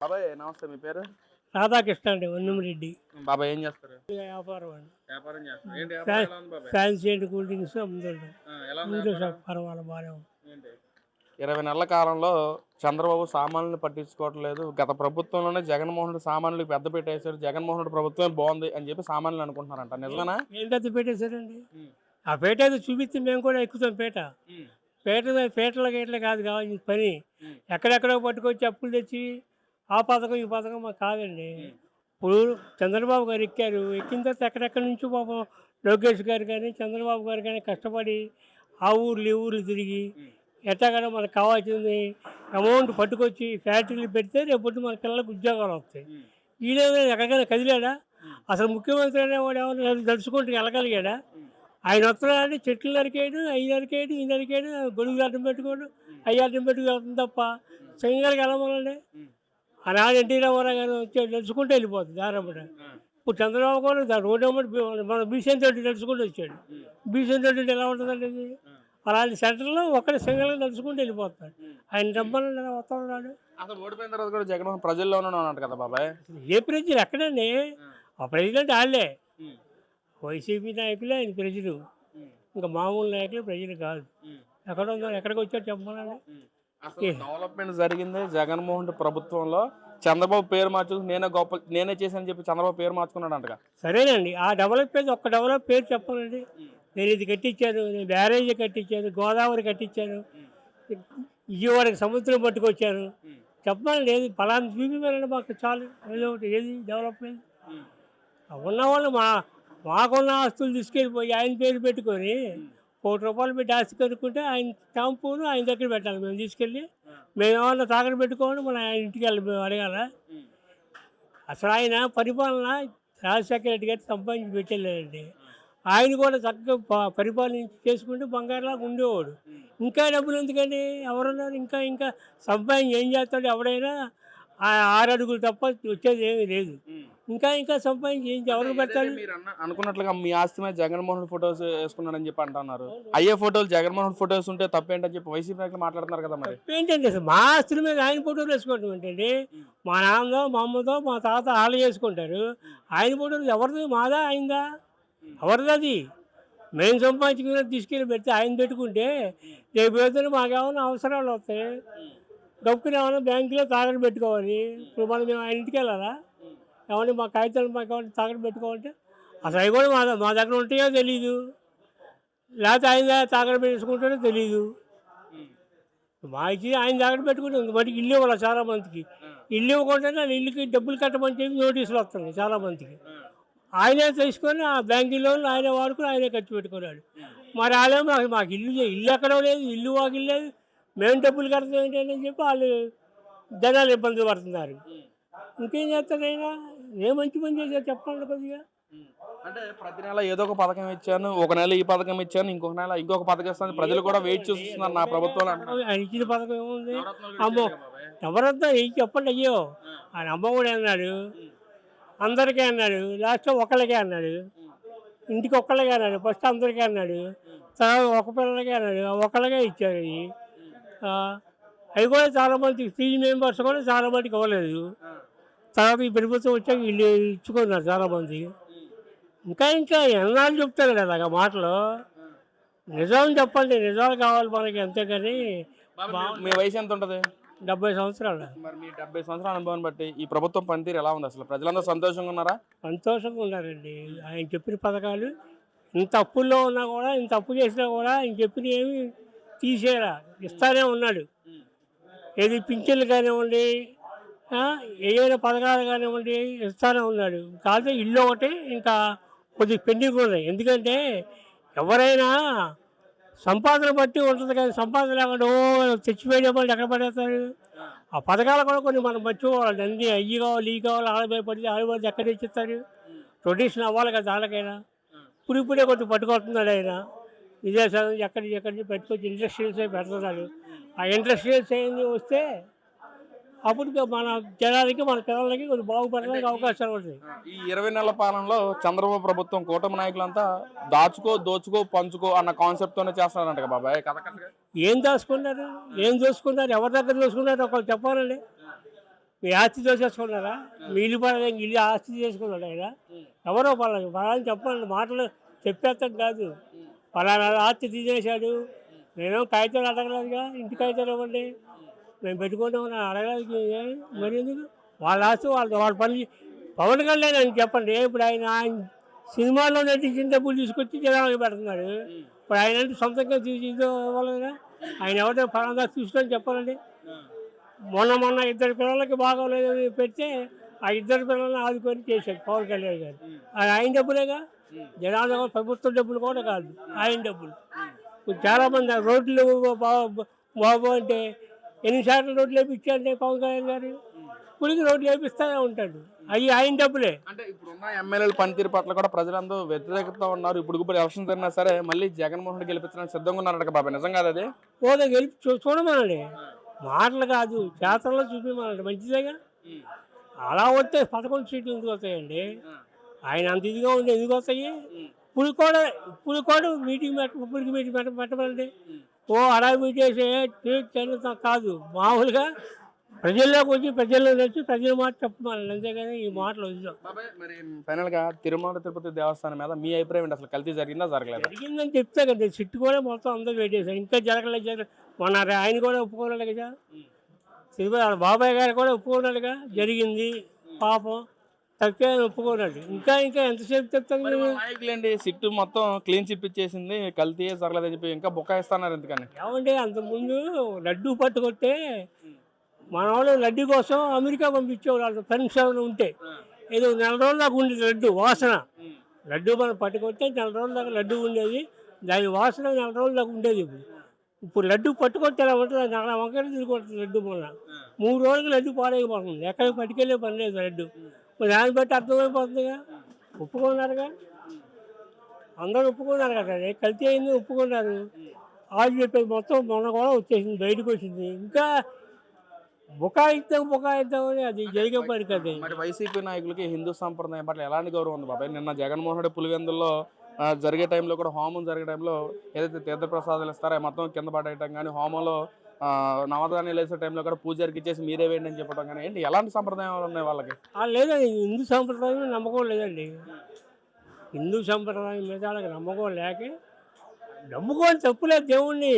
బాబాయ్ నమస్తే. మీ పేరు? రాధాకృష్ణ అండి, వన్నమిరెడ్డి. బాబాయ్ ఏం చేస్తారు? వ్యాపారం అండి. వ్యాపారం చేస్తారు. ఏంటి వ్యాపారం ఎలా ఉంది బాబాయ్? ఫ్యాన్సీ అండ్ కూల్ డ్రింక్స్ అమ్ముతుంటాం. ఎలా ఉంది కూల్ డ్రింక్స్ వ్యాపారం? పర్వాలేదు, బాగానే ఉంది. ఏంటి 20 నెలల కాలంలో చంద్రబాబు సామాన్యులను పట్టించుకోవట్లేదు. గత ప్రభుత్వంలోనే జగన్మోహన్ రెడ్డి సామాన్యులకు పెద్ద పెట్టేశారు. జగన్మోహన్ రెడ్డి ప్రభుత్వమే బాగుంది అని చెప్పి సామాన్యులు అనుకుంటున్నారంట. నిజమేనా? ఏం పెద్ద పెట్టేశారండి? ఆ పేట అయితే చూపిస్తే మేము కూడా ఎక్కుతాం. పేటలో గేట్ల కాదు కావాలి పని. ఎక్కడెక్కడో పట్టుకొచ్చి అప్పులు తెచ్చి ఆ పథకం ఈ పథకం మాకు కాదండి. ఇప్పుడు చంద్రబాబు గారు ఎక్కారు, ఎక్కిన తర్వాత ఎక్కడెక్కడి నుంచో పాపం లోకేష్ గారు కానీ చంద్రబాబు గారు కానీ కష్టపడి ఆ ఊర్లు ఈ ఊర్లు తిరిగి ఎట్లాగైనా మనకు కావాల్సింది అమౌంట్ పట్టుకొచ్చి ఫ్యాక్టరీలు పెడితే రేపొద్దు మన పిల్లలకు ఉద్యోగాలు వస్తాయి. ఈయన ఎక్కడికైనా కదిలాడా? అసలు ముఖ్యమంత్రి అనేవాడు ఏమైనా తలుచుకుంటూ వెళ్ళగలిగాడా? ఆయన వస్తున్నాడని చెట్లు నరికేయడం, అవి నరికేయడం, ఈ నరికేయడం, గొడుగులు అడ్డం పెట్టుకోవడం, అవి అడ్డం పెట్టుకోవడం తప్ప సింగల్కి వెళ్ళమనండి. ఆనాడు ఎన్టీ రామారావు గారు వచ్చి నడుచుకుంటూ వెళ్ళిపోతుంది దారమ్మట. ఇప్పుడు చంద్రబాబు కూడా రోడ్డు మన బీసెన్ తోటి నడుచుకుంటూ వచ్చాడు. బీసెన్ తోటి ఎలా ఉంటుందండి ఇది? అలాంటి సెంటర్లో ఒక్కడే సింగల్గా నడుచుకుంటూ వెళ్ళిపోతాడు. ఆయన డబ్బులు వస్తున్నాడు. అసలు ఓడిపోయిన తర్వాత కూడా జగన్ ప్రజల్లోనే ఉన్నాడు కదా బాబాయ్. ఏ ప్రజలు ఎక్కడండి? ఆ ప్రెసిడెంట్ వాళ్ళే, వైసీపీ నాయకులే ఆయన ప్రజలు. ఇంకా మామూలు నాయకులు ప్రజలు కాదు. ఎక్కడ ఉందో ఎక్కడికి వచ్చారు చెప్పాలండి. డెవలప్మెంట్ జరిగింది జగన్మోహన్ రెడ్డి ప్రభుత్వంలో. చంద్రబాబు పేరు మార్చు నేనే చేశానని చెప్పి చంద్రబాబు పేరు మార్చుకున్నాడు అంటగా. సరేనండి, ఆ డెవలప్మెంట్ ఒక్క డెవలప్ పేరు చెప్పాలండి. నేను ఇది కట్టించాను, నేను బ్యారేజీ కట్టించాను, గోదావరి కట్టించాను, విజయవాడకి సముద్రం పట్టుకొచ్చాను చెప్పాలండి. ఏది ఫలాన్ని చూపిపోయారండి మాకు చాలు. ఏదో ఒకటి ఏది డెవలప్మెంట్. ఉన్నవాళ్ళు మాకున్న ఆస్తులు తీసుకెళ్ళిపోయి ఆయన పేరు పెట్టుకొని ₹1 పెట్టి ఆస్తి కనుక్కుంటే ఆయన స్టాంపును ఆయన దగ్గర పెట్టాలి. మేము తీసుకెళ్ళి మేము ఏమన్నా తాకట్టు పెట్టుకోవాలి, మన ఆయన ఇంటికి వెళ్ళి మేము అడగాల. అసలు ఆయన పరిపాలన రాజశేఖర రెడ్డి గారు సంపాదించి పెట్టలేదండి. ఆయన కూడా చక్కగా పరిపాలన చేసుకుంటే బంగారులాగా ఉండేవాడు. ఇంకా డబ్బులు ఎందుకండి? ఎవరున్నారు? ఇంకా ఇంకా సంపాదించి ఏం చేస్తాడు? ఎవడైనా 6 అడుగులు తప్ప వచ్చేది ఏమీ లేదు. ఇంకా ఇంకా సంపాదించి ఏం ఎవరికి పెట్టాలి? మీరు అనుకున్నట్లుగా మీ ఆస్తి మీద జగన్మోహన్ ఫొటోస్ వేసుకున్నాడని చెప్పి అంటున్నారు. అయ్యే ఫోటోలు జగన్మోహన్ ఫొటోస్ ఉంటే తప్పేంటని చెప్పి వైసీపీ నాయకులు మాట్లాడుతున్నారు కదా. మరి ఏంటండి అసలు మా ఆస్తుల మీద ఆయన ఫోటోలు వేసుకోవడం ఏంటండి? మా నాన్నదో మా అమ్మతో మా తాత వాళ్ళు చేసుకుంటారు. ఆయన ఫోటోలు ఎవరిది? మాదా ఆయనదా? ఎవరిది అది? మేము సంపాదించుకున్న తీసుకెళ్ళి పెడితే ఆయన పెట్టుకుంటే రేపు ఏదైనా మాకేమైనా అవసరాలు వస్తాయి. డబ్బుని ఏమైనా బ్యాంకులో తాకట్టు పెట్టుకోవాలి. ఇప్పుడు మనం ఆయన ఇంటికి వెళ్ళాలా? ఏమంటే మా కాగితాలు మాకు ఏమైనా తాకట్టు పెట్టుకోవాలంటే అసలు అవి కూడా మా దగ్గర ఉంటాయో తెలీదు, లేకపోతే ఆయన తాకట్టు పెట్టుకుంటారో తెలీదు. మా ఇచ్చి ఆయన తాకట్టు పెట్టుకుంటే మటుకు ఇల్లు ఇవ్వాలి. చాలామందికి ఇల్లు ఇవ్వకుండా ఇల్లుకి డబ్బులు కట్టమని చెప్పి నోటీసులు వస్తున్నాయి చాలామందికి. ఆయనే తీసుకొని ఆ బ్యాంకు లోన్లు ఆయనే వాడుకొని ఆయనే ఖర్చు పెట్టుకున్నాడు. మరి వాళ్ళేమో మాకు ఇల్లు ఎక్కడో లేదు, ఇల్లు వాకిల్ లేదు, మేము డబ్బులు కడతాం ఏంటని చెప్పి వాళ్ళు జనాలు ఇబ్బంది పడుతున్నారు. ఇంకేం చేస్తారు? అయినా ఏ మంచి పని చేశారు చెప్పండి కొద్దిగా. అంటే ప్రతి నెల ఏదో ఒక పథకం ఇచ్చాను, ఒక నెల ఈ పథకం ఇచ్చాను, ఇంకొక నెల ఇంకొక పథకం ఇస్తాను, ప్రజలు కూడా వెయిట్ చూస్తున్నారు నా ప్రభుత్వం. ఆయన ఇచ్చిన పథకం ఏముంది? అమ్మో ఎవరంతా చెప్పండి. అయ్యో ఆయన అమ్మ కూడా అన్నాడు, అందరికీ అన్నాడు, లాస్ట్ ఒకళ్ళకే అన్నాడు, ఇంటికి ఒక్కళ్ళకే అన్నాడు, ఫస్ట్ అందరికీ అన్నాడు, తర్వాత ఒక పిల్లలకే అన్నాడు, ఒకళ్ళకే ఇచ్చారు. అవి కూడా చాలామందికి ఫీజు మెంబర్స్ కూడా చాలా మందికి ఇవ్వలేదు. తర్వాత ఈ ప్రభుత్వం వచ్చాక వీళ్ళు ఇచ్చుకున్నారు చాలామంది. ఇంకా ఇంకా ఎన్నాళ్ళు చెప్తారు కదా అలాగా మాటలు. నిజం చెప్పండి, నిజాలు కావాలి మనకి, అంతేకాని. మీ వయసు ఎంత ఉంటుంది? 70 సంవత్సరాలు. మరి మీ 70 సంవత్సరాల అనుభవం బట్టి ఈ ప్రభుత్వం పనితీరు ఎలా ఉంది? అసలు ప్రజలందరూ సంతోషంగా ఉన్నారా? సంతోషంగా ఉన్నారండి. ఆయన చెప్పిన పథకాలు ఇంత అప్పుల్లో ఉన్నా కూడా, ఇంత అప్పు చేసినా కూడా ఆయన చెప్పిన ఏమి తీసేరా ఇస్తానే ఉన్నాడు. ఏది పింఛన్లు కానివ్వండి, ఏదైనా పథకాలు కానివ్వండి ఇస్తానే ఉన్నాడు. కాకపోతే ఇల్లు ఒకటి ఇంకా కొద్దిగా పెండింగ్ ఉన్నాయి. ఎందుకంటే ఎవరైనా సంపాదన బట్టి ఉంటుంది కానీ సంపాదన లేకుండా తెచ్చిపోయే వాళ్ళు ఎక్కడ పడేస్తారు? ఆ పథకాలు కూడా కొన్ని మనం మర్చిపోవాలి. అన్నీ అయ్యి కావాలి, ఈ కావాలి, ఆడబడి ఆడబడి ఎక్కడ తెచ్చిస్తారు? ట్రెడిషన్ అవ్వాలి కదా వాళ్ళకైనా. ఇప్పుడే కొంచెం పట్టుకొస్తున్నాడు ఆయన. విదేశాల నుంచి ఎక్కడి నుంచి పెట్టుకొచ్చి ఇండస్ట్రియల్స్ పెడుతున్నాడు. ఆ ఇండస్ట్రియల్స్ అన్నీ వస్తే అప్పుడు మన జనాలకి మన పిల్లలకి కొంచెం బాగుపడడానికి అవకాశాలు ఉంటాయి. ఈ 20 నెలల పాలనలో చంద్రబాబు ప్రభుత్వం కూటమి నాయకులంతా దాచుకో దోచుకో పంచుకో అన్న కాన్సెప్ట్ తోనే చేస్తున్నారంట బాబాయ్. ఏం దాచుకున్నారు? ఏం దోసుకున్నారు? ఎవరి దగ్గర దోసుకున్నారు? ఒకళ్ళు చెప్పాలండి. మీ ఆస్తి దోసేసుకున్నారా? మీ ఇల్లు పడలేక ఇల్లు ఆస్తి చేసుకున్నాడు ఆయన. ఎవరో పలానా చెప్పండి, మాటలు చెప్పేస్తాం కాదు. పలానా ఆస్తి తీసేశాడు, నేనేమో కాగితాలు అడగలేదుగా, ఇంటి కాగితాలు ఇవ్వండి మేము పెట్టుకుంటామని అడగలేదు. మరి ఎందుకు వాళ్ళ ఆస్తి వాళ్ళ పని. పవన్ కళ్యాణ్ అని చెప్పండి, ఇప్పుడు ఆయన సినిమాల్లో నటించిన డబ్బులు తీసుకొచ్చి జనాలకు పెడుతున్నాడు. ఇప్పుడు ఆయన అంటే సొంతంగా తీసి ఇవ్వాలి కదా. ఆయన ఎవరితో పలానా తీసుకొని చెప్పాలండి. మొన్న ఇద్దరు పిల్లలకి బాగోలేదని పెడితే ఆ ఇద్దరు పిల్లల్ని ఆదుకొని చేశాడు పవన్ కళ్యాణ్ గారు. అది ఆయన డబ్బులేగా, జనాలు ప్రభుత్వ డబ్బులు కూడా కాదు, ఆయన డబ్బులు. ఇప్పుడు చాలామంది రోడ్లు బాబు అంటే ఎన్నిసార్లు రోడ్లు వేయించారంటే పవన్ కళ్యాణ్ గారు ఇప్పటికి రోడ్లు వేపిస్తూనే ఉంటాడు. అవి ఆయన డబ్బులే. అంటే ఇప్పుడున్న ఎమ్మెల్యేల పనితీరు పట్ల కూడా ప్రజలందరూ వ్యతిరేకత ఉన్నారు. ఇప్పుడు ఎలక్షన్ జరిగినా సరే మళ్ళీ జగన్మోహన్ రెడ్డి గెలిపించడానికి సిద్ధంగా ఉన్నారట బాబాయ్, నిజం కాదు అది? పోతే గెలిపి చూడమనండి, మాటలు కాదు చేతల్లో చూపించమనండి, మంచిదేగా. అలా వస్తే 11 సీట్లు ఎందుకు వస్తాయండి? ఆయన అంత ఇదిగా ఉండి ఎందుకు వస్తాయి? ఇప్పుడు కూడా మీటింగ్ పెట్టమనండి. ఓ అలా మీటేసే కాదు, మామూలుగా ప్రజల్లోకి వచ్చి ప్రజల్లో తెచ్చి ప్రజల మాట చెప్పమని, అంతేగాని ఈ మాటలు వద్దాం. మరి ఫైనల్ గా తిరుమల తిరుపతి దేవస్థానం మీద మీ అభిప్రాయం ఏంటి? అసలు కల్తీ జరిగిందా జరగలేదు? జరిగిందని చెప్తే కదా, సిట్టు కూడా మొత్తం అందరూ పెట్టేశారు. ఇంకా జరగలేదు. మొన్న ఆయన కూడా ఒప్పుకోలేదు కదా, తిరుపతి బాబాయ్ గారు కూడా ఒప్పుకున్నాడుగా, జరిగింది పాపం తప్పే ఒప్పుకోనండి. ఇంకా ఎంతసేపు చెప్తాను? నాయకులేండి సిట్టు మొత్తం క్లీన్ చిప్ ఇచ్చేసింది, కల్తీ జరగలేదని చెప్పి ఇంకా బుకాయిస్తున్నారు ఎందుకని? ఏమంటే అంతకుముందు లడ్డూ పట్టుకొస్తే మన వాళ్ళు లడ్డు కోసం అమెరికా పంపించేవాళ్ళు పెన్షన్ ఉంటే. ఏదో నెల రోజుల దాకా ఉండేది లడ్డు వాసన. లడ్డు మనం పట్టుకొస్తే నెల రోజుల దాకా లడ్డు ఉండేది, దాని వాసన నెల రోజుల దాకా ఉండేది. ఇప్పుడు లడ్డు పట్టుకొస్తే ఎలా ఉంటుంది, అక్కడ వంకర తీసుకుంటుంది లడ్డు. మొన్న 3 రోజులకి లడ్డు పాడైపోతుంది, ఎక్కడికి పట్టుకెళ్ళే పని లేదు లడ్డు. దాన్ని బట్టి అర్థమైపోతుందిగా, ఒప్పుకున్నారుగా, అందరూ ఒప్పుకున్నారు కదా, కల్తీ అయింది ఒప్పుకున్నారు. వాళ్ళు చెప్పేది మొత్తం మొన్న కూడా వచ్చేసింది, బయటకు వచ్చింది. ఇంకా బుకాయిద్దామని అది జరిగే పని కదా. మరి వైసీపీ నాయకులకి హిందూ సంప్రదాయం పట్ల ఎలాంటి గౌరవం ఉంది బాబాయ్? నిన్న జగన్మోహన్ రెడ్డి పులివెందుల్లో జరిగే టైంలో కూడా, హోమం జరిగే టైంలో ఏదైతే తీర్థప్రసాదాలు ఇస్తారో మొత్తం కింద పడేయటం కానీ, హోమంలో నవధాన్యాలు వేసే టైంలో కూడా పూజారికి ఇచ్చేసి మీరే వేయండి అని చెప్పడం కానీ, ఏంటి ఎలాంటి సంప్రదాయాలు ఉన్నాయి వాళ్ళకి? లేదండి, హిందూ సంప్రదాయం నమ్మకం లేదండి. హిందూ సంప్రదాయం మీద వాళ్ళకి నమ్మకం లేక, నమ్ముకోని తప్పులేదు దేవుణ్ణి.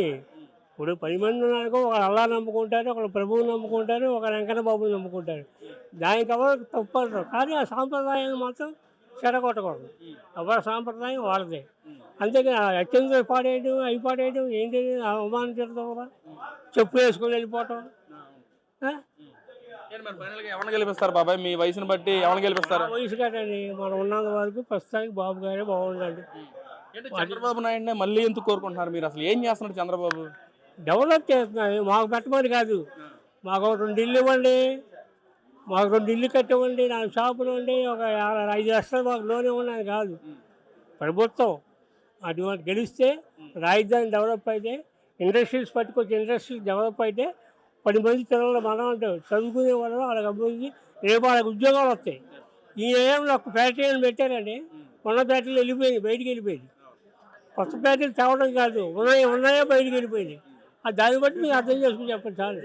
ఇప్పుడు 10 మంది ఉన్నారనుకో, ఒకరు అల్లా నమ్ముకుంటారు, ఒకరు ప్రభువుని నమ్ముకుంటారు, ఒకరు వెంకన్న బాబుని నమ్ముకుంటారు. దానికి ఎవరు తప్పు అంటారు. కానీ ఆ సాంప్రదాయాన్ని మాత్రం చెడగొట్టకూడదు. ఎవరి సాంప్రదాయం వాళ్ళదే. అంతేగా అత్యంత పాడేయడం, అవి పాడేయడం ఏంటి, అవమానించడం కదా, చెప్పు వేసుకొని వెళ్ళిపోవటం. ఎవరిని గెలిపిస్తారు బాబాయ్? మీ వయసుని బట్టి ఎవరిని గెలిపిస్తారు? వయసు కదండి, మనం ఉన్నంత వరకు ప్రస్తుతానికి బాబు గారే బాగుండండి. చంద్రబాబు నాయుడునే మళ్ళీ ఎందుకు కోరుకుంటున్నారు మీరు? అసలు ఏం చేస్తున్నాడు చంద్రబాబు? డెవలప్ చేస్తున్నారు. మాకు పెట్టమని కాదు, మాకు 2 ఇల్లు ఇవ్వండి, మాకు 2 ఇల్లు కట్టివ్వండి, 4 షాపులు ఉండి, ఒక 5 లక్షలు మాకు లోన్ ఇవ్వండి అని కాదు. ప్రభుత్వం అటువంటి గెలిస్తే రాజధాని డెవలప్ అయితే, ఇండస్ట్రీస్ పట్టుకొచ్చి ఇండస్ట్రీస్ డెవలప్ అయితే 10 మంది పిల్లలు మనం అంటే చదువుకునే వాళ్ళు వాళ్ళకి అభివృద్ధి, రేపు వాళ్ళకి ఉద్యోగాలు వస్తాయి. ఈ ఏమైనా ఒక ఫ్యాక్టరీ అని పెట్టారండి, ఉన్న ఫ్యాక్టరీలు వెళ్ళిపోయింది, బయటికి వెళ్ళిపోయింది. కొత్త ఫ్యాక్టరీలు తేవడం కాదు, ఉన్నాయో బయటికి వెళ్ళిపోయింది. దాన్ని బట్టి మీరు అర్థం చేసుకుని చెప్పండి చాలు.